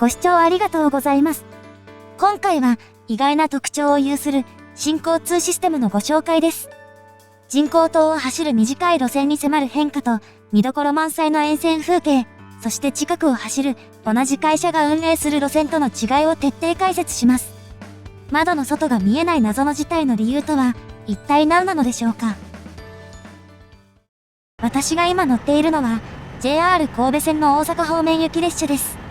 ご視聴ありがとうございます。今回は意外な特徴を有する新交通システムのご紹介です。人工島を走る短い路線に迫る変化と見どころ満載の沿線風景、そして近くを走る同じ会社が運営する路線との違いを徹底解説します。窓の外が見えない謎の事態の理由とは一体何なのでしょうか。私が今乗っているのは JR 神戸線の大阪方面行き列車です。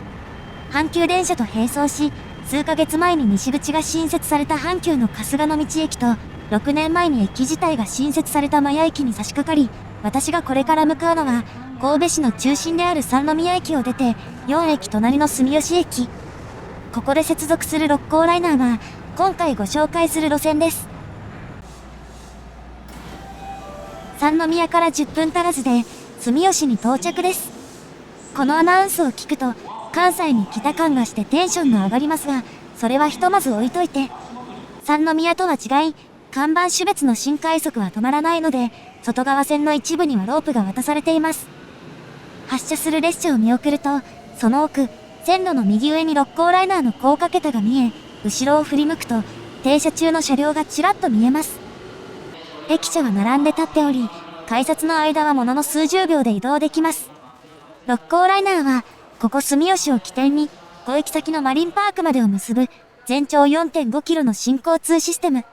阪急電車と並走し、数ヶ月前に西口が新設された阪急の春日野道駅と、6年前に駅自体が新設された真谷駅に差し掛かり、私がこれから向かうのは、神戸市の中心である三宮駅を出て、4駅隣の住吉駅。ここで接続する六甲ライナーが、今回ご紹介する路線です。三宮から10分足らずで、住吉に到着です。このアナウンスを聞くと、関西に来た感がしてテンションが上がりますが、それはひとまず置いといて。三宮とは違い、看板種別の新快速は止まらないので、外側線の一部にはロープが渡されています。発車する列車を見送ると、その奥、線路の右上に六甲ライナーの高架桁が見え、後ろを振り向くと、停車中の車両がちらっと見えます。駅舎は並んで立っており、改札の間はものの数十秒で移動できます。六甲ライナーは、ここ住吉を起点に、5駅先のマリンパークまでを結ぶ、全長 4.5 キロの新交通システム。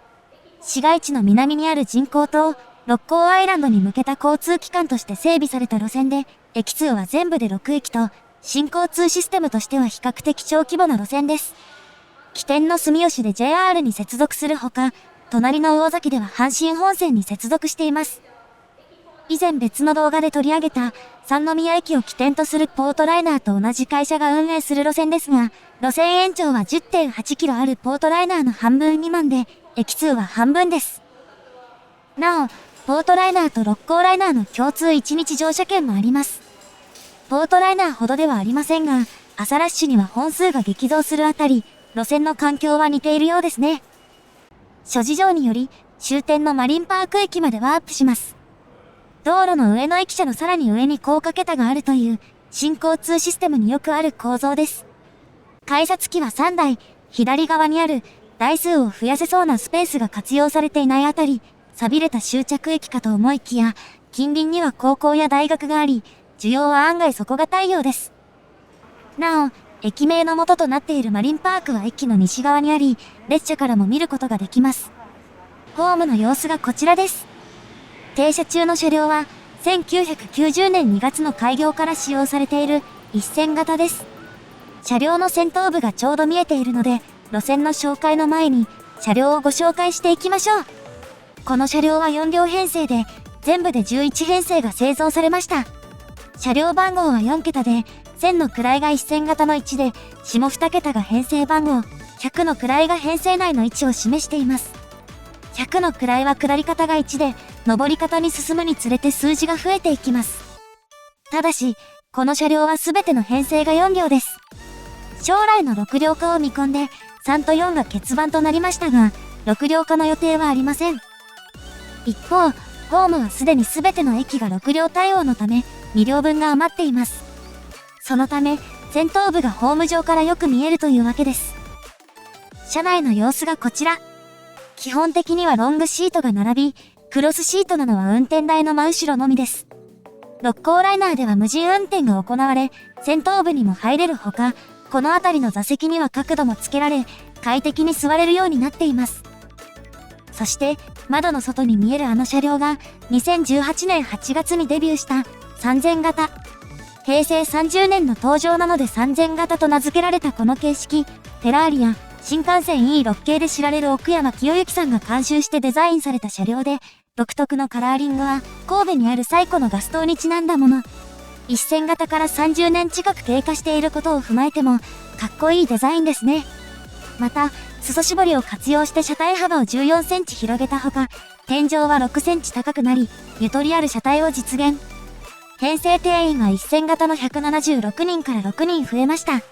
市街地の南にある人工島、六甲アイランドに向けた交通機関として整備された路線で、駅数は全部で6駅と、新交通システムとしては比較的小規模な路線です。起点の住吉で JR に接続するほか、隣の魚崎では阪神本線に接続しています。以前別の動画で取り上げた三宮駅を起点とするポートライナーと同じ会社が運営する路線ですが、路線延長は 10.8 キロあるポートライナーの半分未満で、駅数は半分です。なお、ポートライナーと六甲ライナーの共通1日乗車券もあります。ポートライナーほどではありませんが、朝ラッシュには本数が激増するあたり、路線の環境は似ているようですね。諸事情により、終点のマリンパーク駅までワープします。道路の上の駅舎のさらに上に高架桁があるという新交通システムによくある構造です。改札機は3台、左側にある台数を増やせそうなスペースが活用されていないあたり、寂れた終着駅かと思いきや、近隣には高校や大学があり、需要は案外底堅いようです。なお、駅名の元となっているマリンパークは駅の西側にあり、列車からも見ることができます。ホームの様子がこちらです。停車中の車両は、1990年2月の開業から使用されている一線型です。車両の先頭部がちょうど見えているので、路線の紹介の前に車両をご紹介していきましょう。この車両は4両編成で、全部で11編成が製造されました。車両番号は4桁で、1000の位が一線型の1で、下2桁が編成番号、100の位が編成内の位置を示しています。100の位は下り方が1で、上り方に進むにつれて数字が増えていきます。ただし、この車両はすべての編成が4両です。将来の6両化を見込んで、3と4が欠番となりましたが、6両化の予定はありません。一方、ホームはすでにすべての駅が6両対応のため、2両分が余っています。そのため、先頭部がホーム上からよく見えるというわけです。車内の様子がこちら。基本的にはロングシートが並び、クロスシートなのは運転台の真後ろのみです。六甲ライナーでは無人運転が行われ、先頭部にも入れるほか、この辺りの座席には角度もつけられ、快適に座れるようになっています。そして、窓の外に見えるあの車両が、2018年8月にデビューした3000型。平成30年の登場なので3000型と名付けられたこの形式、フェラーリや新幹線 E6 系で知られる奥山清行さんが監修してデザインされた車両で、独特のカラーリングは神戸にある最古のガス灯にちなんだもの。一線型から30年近く経過していることを踏まえても、かっこいいデザインですね。また、裾絞りを活用して車体幅を14センチ広げたほか、天井は6センチ高くなり、ゆとりある車体を実現。編成定員は一線型の176人から6人増えました。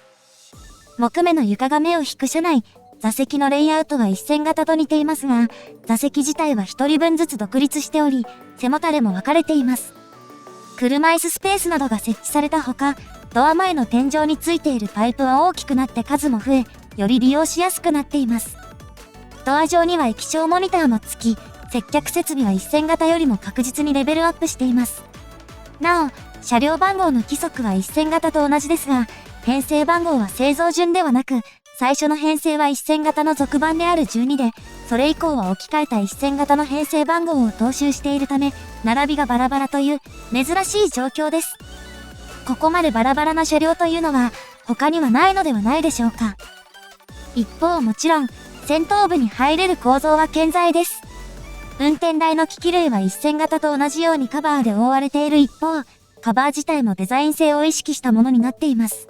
木目の床が目を引く車内、座席のレイアウトは一線型と似ていますが、座席自体は1人分ずつ独立しており、背もたれも分かれています。車椅子スペースなどが設置されたほか、ドア前の天井についているパイプは大きくなって数も増え、より利用しやすくなっています。ドア上には液晶モニターも付き、接客設備は1000型よりも確実にレベルアップしています。なお、車両番号の規則は1000型と同じですが、編成番号は製造順ではなく、最初の編成は1000型の続番である12で、それ以降は置き換えた1000型の編成番号を踏襲しているため、並びがバラバラという珍しい状況です。ここまでバラバラな車両というのは、他にはないのではないでしょうか。一方もちろん、先頭部に入れる構造は健在です。運転台の機器類は1000型と同じようにカバーで覆われている一方、カバー自体もデザイン性を意識したものになっています。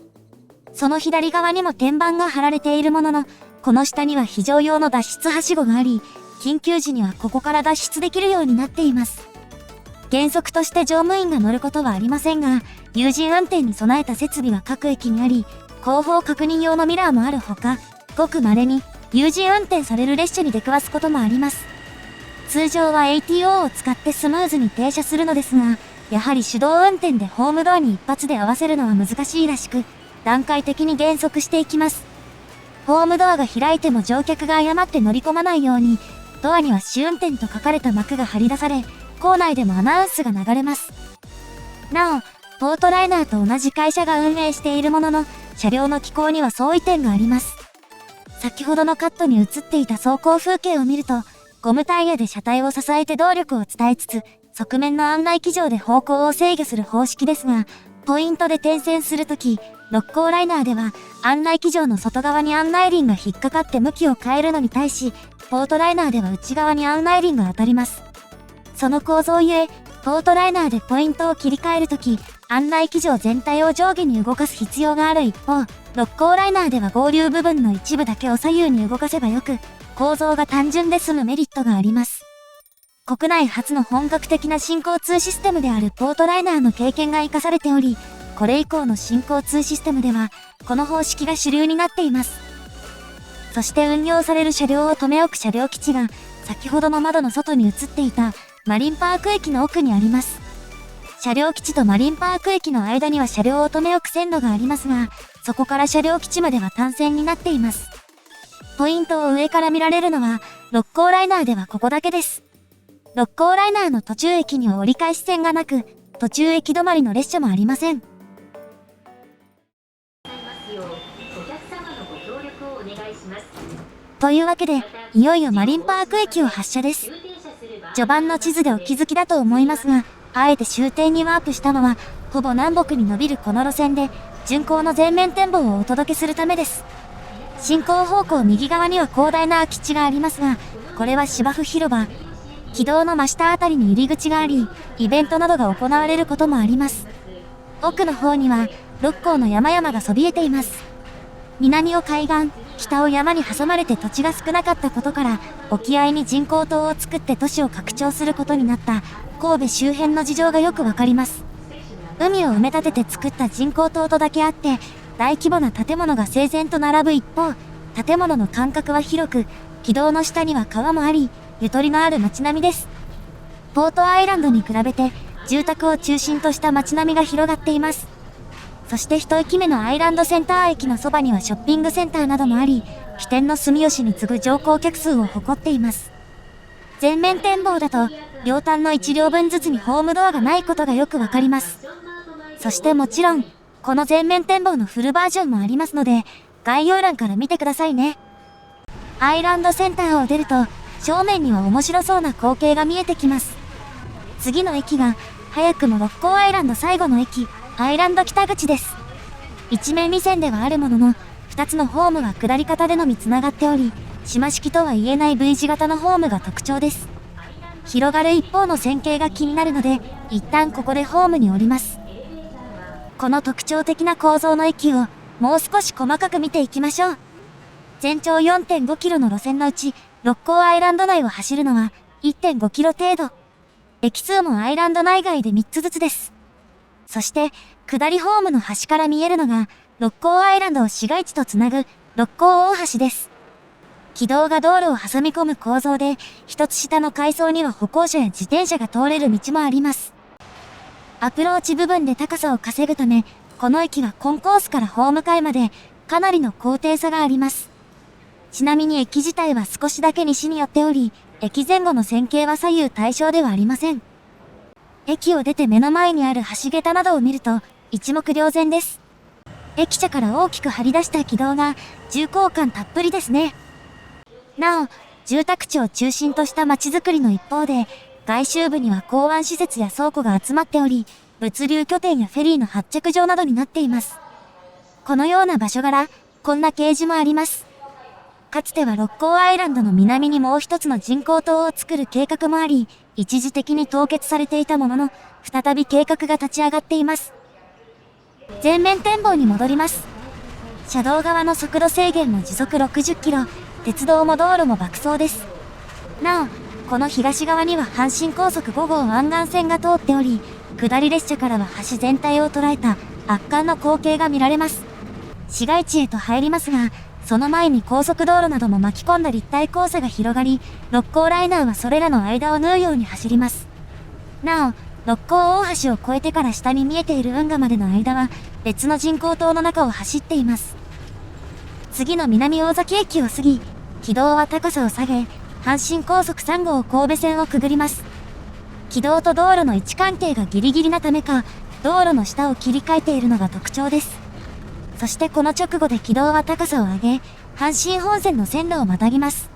その左側にも天板が張られているものの、この下には非常用の脱出はしごがあり、緊急時にはここから脱出できるようになっています。原則として乗務員が乗ることはありませんが、有人運転に備えた設備は各駅にあり、後方確認用のミラーもあるほか、ごく稀に有人運転される列車に出くわすこともあります。通常は ATO を使ってスムーズに停車するのですが、やはり手動運転でホームドアに一発で合わせるのは難しいらしく、段階的に減速していきます。ホームドアが開いても乗客が誤って乗り込まないように、ドアには試運転と書かれた幕が張り出され、構内でもアナウンスが流れます。なお、ポートライナーと同じ会社が運営しているものの、車両の機構には相違点があります。先ほどのカットに映っていた走行風景を見ると、ゴムタイヤで車体を支えて動力を伝えつつ、側面の案内機上で方向を制御する方式ですが、ポイントで点線するとき、六甲ライナーでは案内機上の外側に案内輪が引っかかって向きを変えるのに対し、ポートライナーでは内側に案内輪が当たります。その構造ゆえ、ポートライナーでポイントを切り替えるとき、案内機上全体を上下に動かす必要がある一方、六甲ライナーでは合流部分の一部だけを左右に動かせばよく、構造が単純で済むメリットがあります。国内初の本格的な新交通システムであるポートライナーの経験が生かされており、これ以降の新交通システムでは、この方式が主流になっています。そして運用される車両を留め置く車両基地が、先ほどの窓の外に映っていたマリンパーク駅の奥にあります。車両基地とマリンパーク駅の間には車両を留め置く線路がありますが、そこから車両基地までは単線になっています。ポイントを上から見られるのは、六甲ライナーではここだけです。六甲ライナーの途中駅には折り返し線がなく、途中駅止まりの列車もありません。というわけで、いよいよマリンパーク駅を発車です。序盤の地図でお気づきだと思いますが、あえて終点にワープしたのは、ほぼ南北に伸びるこの路線で、巡行の全面展望をお届けするためです。進行方向右側には広大な空き地がありますが、これは芝生広場。軌道の真下あたりに入り口があり、イベントなどが行われることもあります。奥の方には、六甲の山々がそびえています。南を海岸、北を山に挟まれて土地が少なかったことから、沖合に人工島を作って都市を拡張することになった神戸周辺の事情がよくわかります。海を埋め立てて作った人工島とだけあって、大規模な建物が整然と並ぶ一方、建物の間隔は広く、軌道の下には川もあり、ゆとりのある街並みです。ポートアイランドに比べて、住宅を中心とした街並みが広がっています。そして一駅目のアイランドセンター駅のそばにはショッピングセンターなどもあり、起点の住吉に次ぐ乗降客数を誇っています。全面展望だと、両端の1両分ずつにホームドアがないことがよくわかります。そしてもちろん、この全面展望のフルバージョンもありますので、概要欄から見てくださいね。アイランドセンターを出ると、正面には面白そうな光景が見えてきます。次の駅が、早くも六甲アイランド最後の駅、アイランド北口です。一面二線ではあるものの、二つのホームが下り方でのみ繋がっており、島式とは言えない V 字型のホームが特徴です。広がる一方の線形が気になるので、一旦ここでホームに降ります。この特徴的な構造の駅を、もう少し細かく見ていきましょう。全長 4.5 キロの路線のうち、六甲アイランド内を走るのは 1.5 キロ程度。駅数もアイランド内外で3つずつです。そして、下りホームの端から見えるのが、六甲アイランドを市街地とつなぐ六甲大橋です。軌道が道路を挟み込む構造で、一つ下の階層には歩行者や自転車が通れる道もあります。アプローチ部分で高さを稼ぐため、この駅はコンコースからホーム階までかなりの高低差があります。ちなみに駅自体は少しだけ西に寄っており、駅前後の線形は左右対称ではありません。駅を出て目の前にある橋桁などを見ると一目瞭然です。駅舎から大きく張り出した軌道が重厚感たっぷりですね。なお、住宅地を中心とした街づくりの一方で、外周部には港湾施設や倉庫が集まっており、物流拠点やフェリーの発着場などになっています。このような場所柄、こんな掲示もあります。かつては六甲アイランドの南にもう一つの人工島を作る計画もあり、一時的に凍結されていたものの、再び計画が立ち上がっています。前面展望に戻ります。車道側の速度制限も時速60キロ、鉄道も道路も爆走です。なお、この東側には阪神高速5号湾岸線が通っており、下り列車からは橋全体を捉えた圧巻の光景が見られます。市街地へと入りますが、その前に高速道路なども巻き込んだ立体交差が広がり、六甲ライナーはそれらの間を縫うように走ります。なお、六甲大橋を越えてから下に見えている運河までの間は、別の人工島の中を走っています。次の南大崎駅を過ぎ、軌道は高さを下げ、阪神高速3号神戸線をくぐります。軌道と道路の位置関係がギリギリなためか、道路の下を切り替えているのが特徴です。そしてこの直後で軌道は高さを上げ、阪神本線の線路をまたぎます。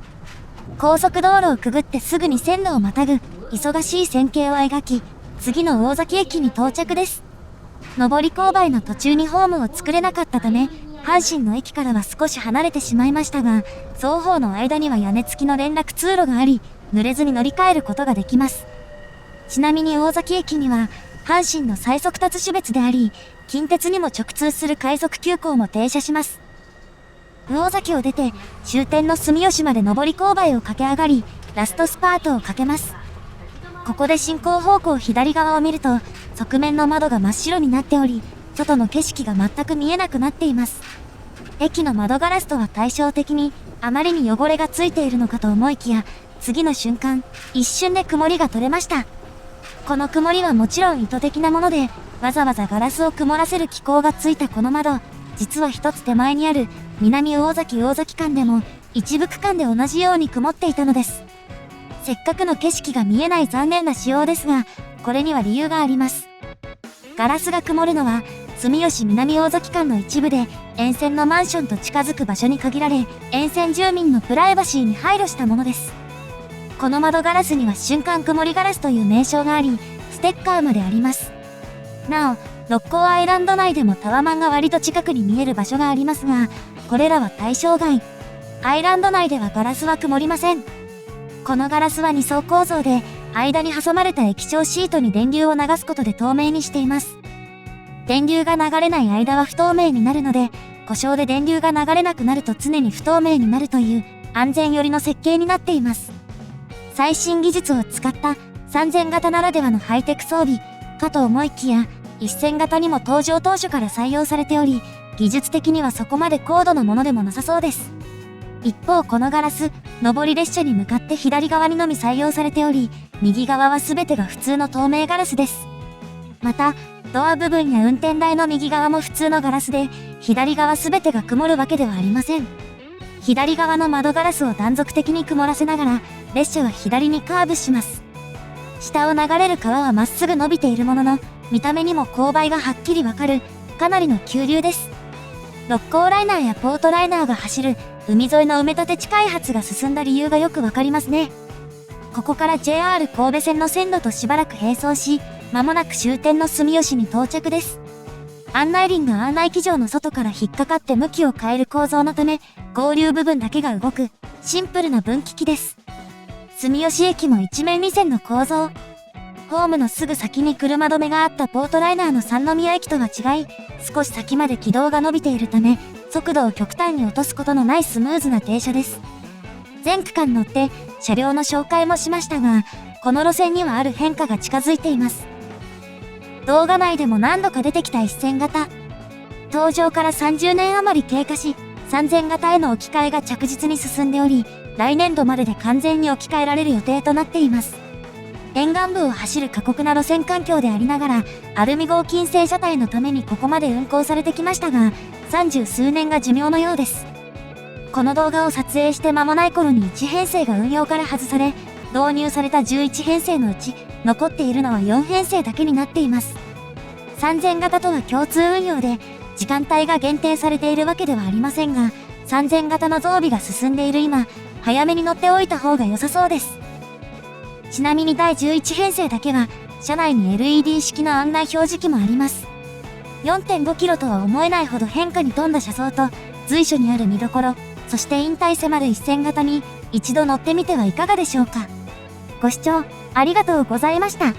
高速道路をくぐってすぐに線路をまたぐ、忙しい線形を描き、次の大崎駅に到着です。上り勾配の途中にホームを作れなかったため、阪神の駅からは少し離れてしまいましたが、双方の間には屋根付きの連絡通路があり、濡れずに乗り換えることができます。ちなみに大崎駅には、阪神の最速達種別であり、近鉄にも直通する快速急行も停車します。魚崎を出て、終点の住吉まで上り勾配を駆け上がり、ラストスパートをかけます。ここで進行方向左側を見ると、側面の窓が真っ白になっており、外の景色が全く見えなくなっています。駅の窓ガラスとは対照的に、あまりに汚れがついているのかと思いきや、次の瞬間、一瞬で曇りが取れました。この曇りはもちろん意図的なもので、わざわざガラスを曇らせる機構がついたこの窓、実は一つ手前にある南大崎間でも一部区間で同じように曇っていたのです。せっかくの景色が見えない残念な仕様ですが、これには理由があります。ガラスが曇るのは、住吉南大崎間の一部で沿線のマンションと近づく場所に限られ、沿線住民のプライバシーに配慮したものです。この窓ガラスには瞬間曇りガラスという名称があり、ステッカーまであります。なお、六甲アイランド内でもタワマンが割と近くに見える場所がありますが、これらは対象外。アイランド内ではガラスは曇りません。このガラスは2層構造で、間に挟まれた液晶シートに電流を流すことで透明にしています。電流が流れない間は不透明になるので、故障で電流が流れなくなると常に不透明になるという安全寄りの設計になっています。最新技術を使った3000型ならではのハイテク装備かと思いきや、1000型にも登場当初から採用されており、技術的にはそこまで高度なものでもなさそうです。一方このガラス、上り列車に向かって左側にのみ採用されており、右側は全てが普通の透明ガラスです。また、ドア部分や運転台の右側も普通のガラスで、左側全てが曇るわけではありません。左側の窓ガラスを断続的に曇らせながら、列車は左にカーブします。下を流れる川はまっすぐ伸びているものの、見た目にも勾配がはっきりわかる、かなりの急流です。六甲ライナーやポートライナーが走る、海沿いの埋め立て地開発が進んだ理由がよくわかりますね。ここから JR 神戸線の線路としばらく並走し、まもなく終点の住吉に到着です。案内輪が案内機場の外から引っかかって向きを変える構造のため、合流部分だけが動く、シンプルな分岐器です。住吉駅も一面二線の構造。ホームのすぐ先に車止めがあったポートライナーの三宮駅とは違い、少し先まで軌道が伸びているため、速度を極端に落とすことのないスムーズな停車です。全区間乗って車両の紹介もしましたが、この路線にはある変化が近づいています。動画内でも何度か出てきた1000型。登場から30年余り経過し、3000型への置き換えが着実に進んでおり、来年度までで完全に置き換えられる予定となっています。沿岸部を走る過酷な路線環境でありながら、アルミ合金製車体のためにここまで運行されてきましたが、30数年が寿命のようです。この動画を撮影して間もない頃に1編成が運用から外され、導入された11編成のうち、残っているのは4編成だけになっています。3000型とは共通運用で、時間帯が限定されているわけではありませんが、3000型の増備が進んでいる今、早めに乗っておいた方が良さそうです。ちなみに第11編成だけは、車内に LED 式の案内表示器もあります。4.5 キロとは思えないほど変化に富んだ車窓と、随所にある見どころ、そして引退迫る1000型に一度乗ってみてはいかがでしょうか。ご視聴ありがとうございました。